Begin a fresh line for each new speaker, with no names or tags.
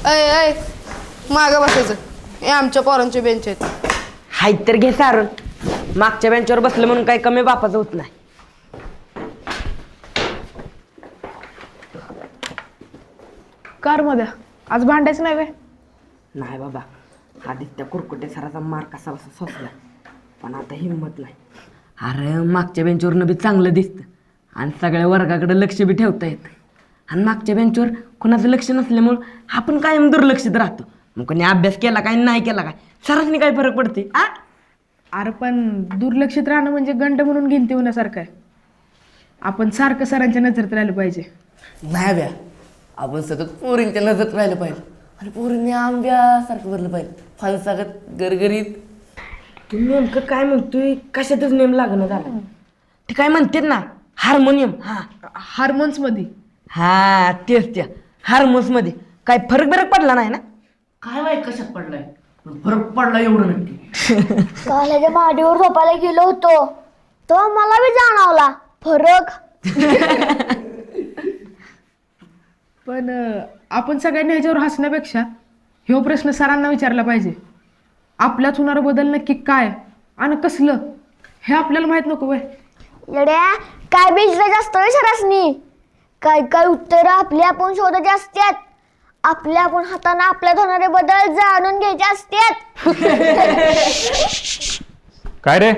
अय अय मागं बसायचं. हे आमच्या पोरांचे बेंच आहेत.
हाय तर घे सारून. मागच्या बेंचवर बसलं म्हणून काही कमी बापाचं होत नाही.
कार मध्ये आज भांडायचं नाही वे.
नाही बाबा, आधीच त्या कुरकुटे सराचा मार कसा बसा सोसला, पण आता हिंमत नाही. अरे मागच्या बेंचवरनं बी चांगलं दिसतं आणि सगळ्या वर्गाकडे लक्ष बी ठेवता येतं. आणि मागच्या बेंचवर कोणाचं लक्ष नसल्यामुळं आपण कायम दुर्लक्षित राहतो. मग कोणी अभ्यास केला काय नाही केला काय सरासनी काय फरक पडते आ?
अरे पण दुर्लक्षित राहणं म्हणजे गंड म्हणून गिनती होण्यासारखं आहे. आपण सारखं सरांच्या नजरेत राहिलं पाहिजे.
नाही ब्या, आपण सतत पोरींच्या नजरेत राहिलं पाहिजे आणि पोरींनी आंब्यासारखं भरलं पाहिजे, फणसागत गरगरीत.
तू नेमकं काय म्हणतोय? कशातच नेम लागणं झालं. ते काय म्हणतात ना हार्मोनियम.
हार्मोन्स मध्ये
हा तेच त्या हार्मोन्स मध्ये काय फरक पडला नाही ना?
काय माहित कशात पडलाय, पण फरक पडला एवढं नक्की.
काल्याच्या माडीवर झोपायला गेलो होतो तो मला बी जाणवला फरक.
पण आपण सगळ्यांनी ह्याच्यावर हसण्यापेक्षा ह्यो प्रश्न सरांना विचारला पाहिजे. आपल्यात होणारा बदल नक्की काय आणि कसलं हे आपल्याला माहित नको वय.
येड्या काय बीजला जास्त सरासनी काय काय उत्तर आपली आपण शोधायची असतात. आपल्या आपण हाताने आपल्यात होणारे बदल जाणून घ्यायचे असतात.
काय रे